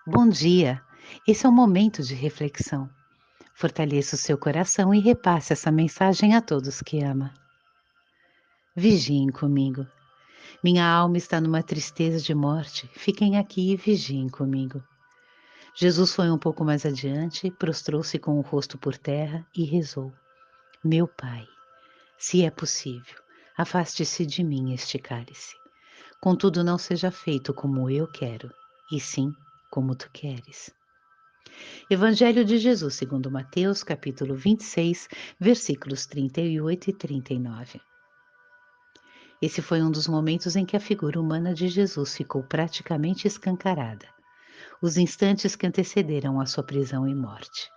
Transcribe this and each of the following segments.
Bom dia! Esse é um momento de reflexão. Fortaleça o seu coração e repasse essa mensagem a todos que ama. Vigiem comigo. Minha alma está numa tristeza de morte. Fiquem aqui e vigiem comigo. Jesus foi um pouco mais adiante, prostrou-se com o rosto por terra e rezou: Meu Pai, se é possível, afaste-se de mim este cálice. Contudo, não seja feito como eu quero, e sim como tu queres. Evangelho de Jesus segundo Mateus, capítulo 26, versículos 38 e 39. Esse foi um dos momentos em que a figura humana de Jesus ficou praticamente escancarada, os instantes que antecederam a sua prisão e morte.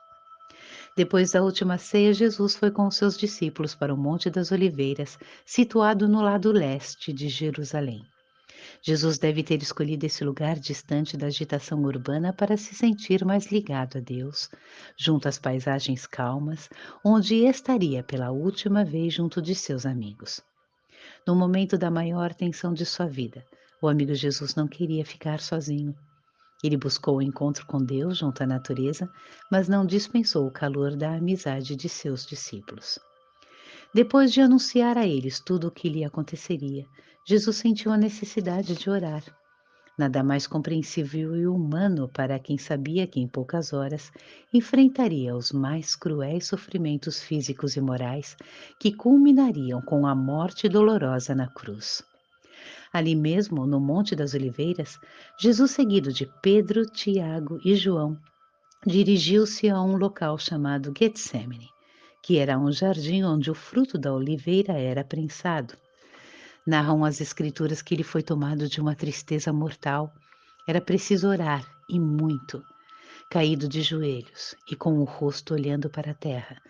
Depois da última ceia, Jesus foi com os seus discípulos para o Monte das Oliveiras, situado no lado leste de Jerusalém. Jesus deve ter escolhido esse lugar distante da agitação urbana para se sentir mais ligado a Deus, junto às paisagens calmas, onde estaria pela última vez junto de seus amigos. No momento da maior tensão de sua vida, o amigo Jesus não queria ficar sozinho. Ele buscou o encontro com Deus junto à natureza, mas não dispensou o calor da amizade de seus discípulos. Depois de anunciar a eles tudo o que lhe aconteceria, Jesus sentiu a necessidade de orar. Nada mais compreensível e humano para quem sabia que em poucas horas enfrentaria os mais cruéis sofrimentos físicos e morais que culminariam com a morte dolorosa na cruz. Ali mesmo, no Monte das Oliveiras, Jesus, seguido de Pedro, Tiago e João, dirigiu-se a um local chamado Getsemane, que era um jardim onde o fruto da oliveira era prensado. Narram as escrituras que ele foi tomado de uma tristeza mortal. Era preciso orar, e muito. Caído de joelhos e com o rosto olhando para a terra,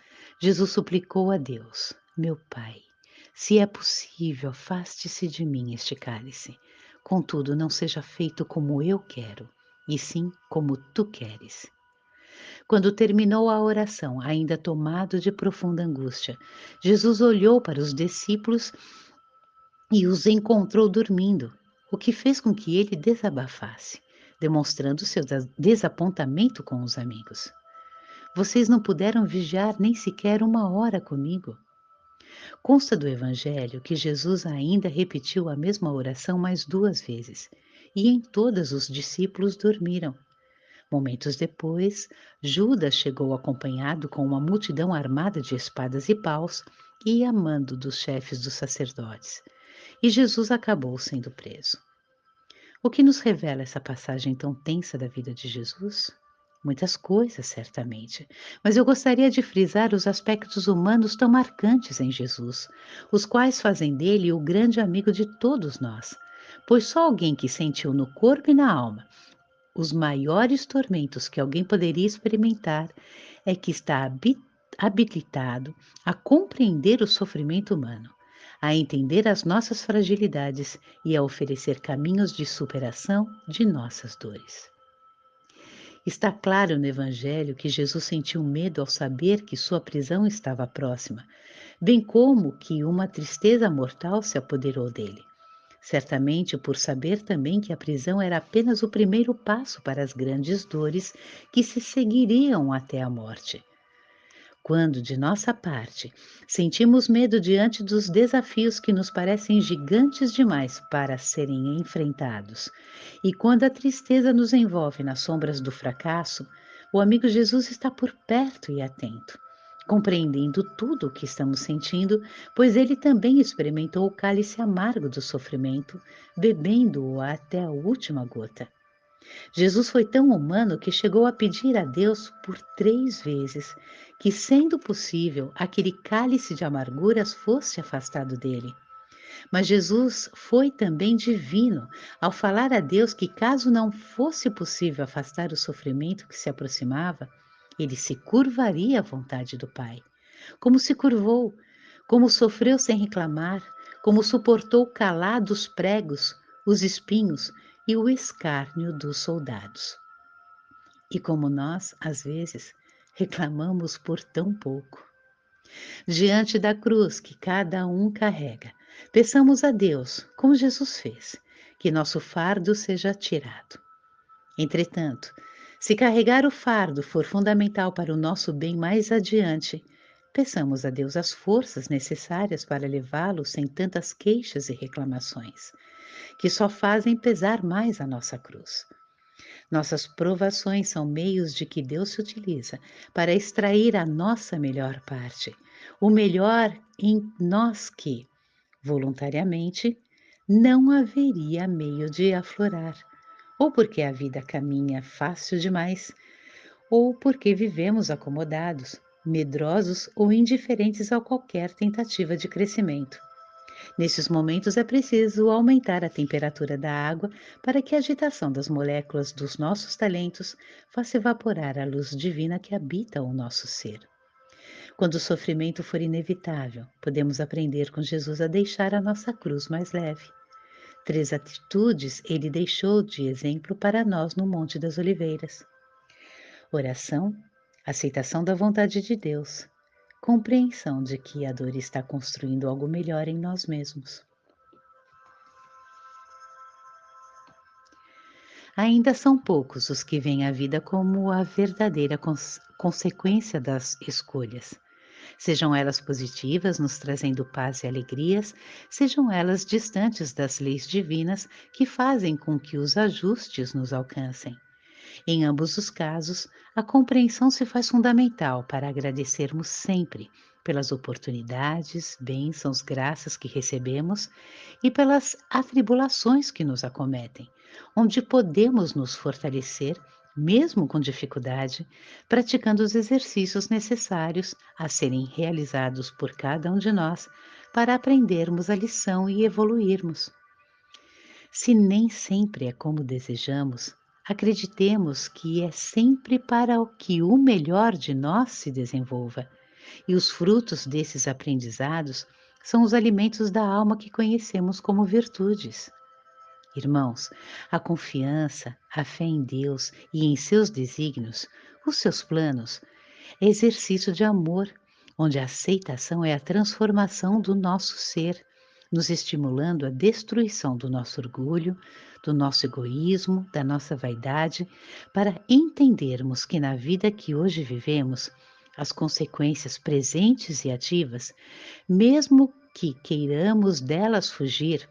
Jesus suplicou a Deus: Meu Pai, se é possível, afaste-se de mim este cálice. Contudo, não seja feito como eu quero, e sim como tu queres. Quando terminou a oração, ainda tomado de profunda angústia, Jesus olhou para os discípulos e os encontrou dormindo, o que fez com que ele desabafasse, demonstrando seu desapontamento com os amigos. Vocês não puderam vigiar nem sequer uma hora comigo. Consta do Evangelho que Jesus ainda repetiu a mesma oração mais 2 vezes, e em todas os discípulos dormiram. Momentos depois, Judas chegou acompanhado com uma multidão armada de espadas e paus e a mando dos chefes dos sacerdotes, e Jesus acabou sendo preso. O que nos revela essa passagem tão tensa da vida de Jesus? Muitas coisas, certamente, mas eu gostaria de frisar os aspectos humanos tão marcantes em Jesus, os quais fazem dele o grande amigo de todos nós, pois só alguém que sentiu no corpo e na alma os maiores tormentos que alguém poderia experimentar é que está habilitado a compreender o sofrimento humano, a entender as nossas fragilidades e a oferecer caminhos de superação de nossas dores. Está claro no Evangelho que Jesus sentiu medo ao saber que sua prisão estava próxima, bem como que uma tristeza mortal se apoderou dele. Certamente por saber também que a prisão era apenas o primeiro passo para as grandes dores que se seguiriam até a morte. Quando, de nossa parte, sentimos medo diante dos desafios que nos parecem gigantes demais para serem enfrentados, e quando a tristeza nos envolve nas sombras do fracasso, o amigo Jesus está por perto e atento, compreendendo tudo o que estamos sentindo, pois ele também experimentou o cálice amargo do sofrimento, bebendo-o até a última gota. Jesus foi tão humano que chegou a pedir a Deus por 3 vezes que, sendo possível, aquele cálice de amarguras fosse afastado dele. Mas Jesus foi também divino ao falar a Deus que, caso não fosse possível afastar o sofrimento que se aproximava, ele se curvaria à vontade do Pai. Como se curvou, como sofreu sem reclamar, como suportou calado os pregos, os espinhos e o escárnio dos soldados. E como nós, às vezes, reclamamos por tão pouco. Diante da cruz que cada um carrega, peçamos a Deus, como Jesus fez, que nosso fardo seja tirado. Entretanto, Se carregar o fardo for fundamental para o nosso bem mais adiante, peçamos a Deus as forças necessárias para levá-lo sem tantas queixas e reclamações, que só fazem pesar mais a nossa cruz. Nossas provações são meios de que Deus se utiliza para extrair a nossa melhor parte, o melhor em nós que, voluntariamente, não haveria meio de aflorar, ou porque a vida caminha fácil demais, ou porque vivemos acomodados, medrosos ou indiferentes a qualquer tentativa de crescimento. Nesses momentos é preciso aumentar a temperatura da água para que a agitação das moléculas dos nossos talentos faça evaporar a luz divina que habita o nosso ser. Quando o sofrimento for inevitável, podemos aprender com Jesus a deixar a nossa cruz mais leve. 3 atitudes ele deixou de exemplo para nós no Monte das Oliveiras: oração, aceitação da vontade de Deus, compreensão de que a dor está construindo algo melhor em nós mesmos. Ainda são poucos os que veem a vida como a verdadeira consequência das escolhas. Sejam elas positivas, nos trazendo paz e alegrias, sejam elas distantes das leis divinas que fazem com que os ajustes nos alcancem. Em ambos os casos, a compreensão se faz fundamental para agradecermos sempre pelas oportunidades, bênçãos, graças que recebemos e pelas atribulações que nos acometem, onde podemos nos fortalecer, mesmo com dificuldade, praticando os exercícios necessários a serem realizados por cada um de nós para aprendermos a lição e evoluirmos. Se nem sempre é como desejamos, acreditemos que é sempre para o que o melhor de nós se desenvolva, e os frutos desses aprendizados são os alimentos da alma que conhecemos como virtudes. Irmãos, a confiança, a fé em Deus e em seus desígnios, os seus planos, é exercício de amor, onde a aceitação é a transformação do nosso ser, nos estimulando a destruição do nosso orgulho, do nosso egoísmo, da nossa vaidade, para entendermos que na vida que hoje vivemos, as consequências presentes e ativas, mesmo que queiramos delas fugir,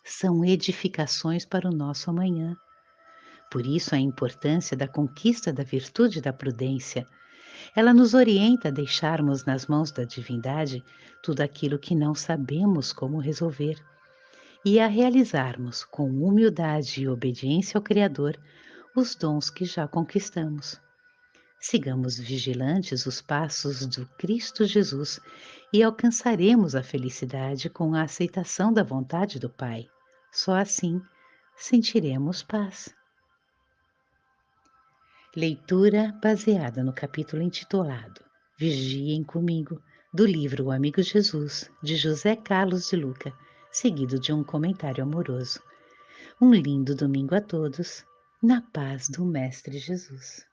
são edificações para o nosso amanhã. Por isso a importância da conquista da virtude da prudência. Ela nos orienta a deixarmos nas mãos da divindade tudo aquilo que não sabemos como resolver e a realizarmos com humildade e obediência ao Criador os dons que já conquistamos. Sigamos vigilantes os passos do Cristo Jesus e alcançaremos a felicidade com a aceitação da vontade do Pai. Só assim sentiremos paz. Leitura baseada no capítulo intitulado Vigiem Comigo, do livro O Amigo Jesus, de José Carlos de Luca, seguido de um comentário amoroso. Um lindo domingo a todos, na paz do Mestre Jesus.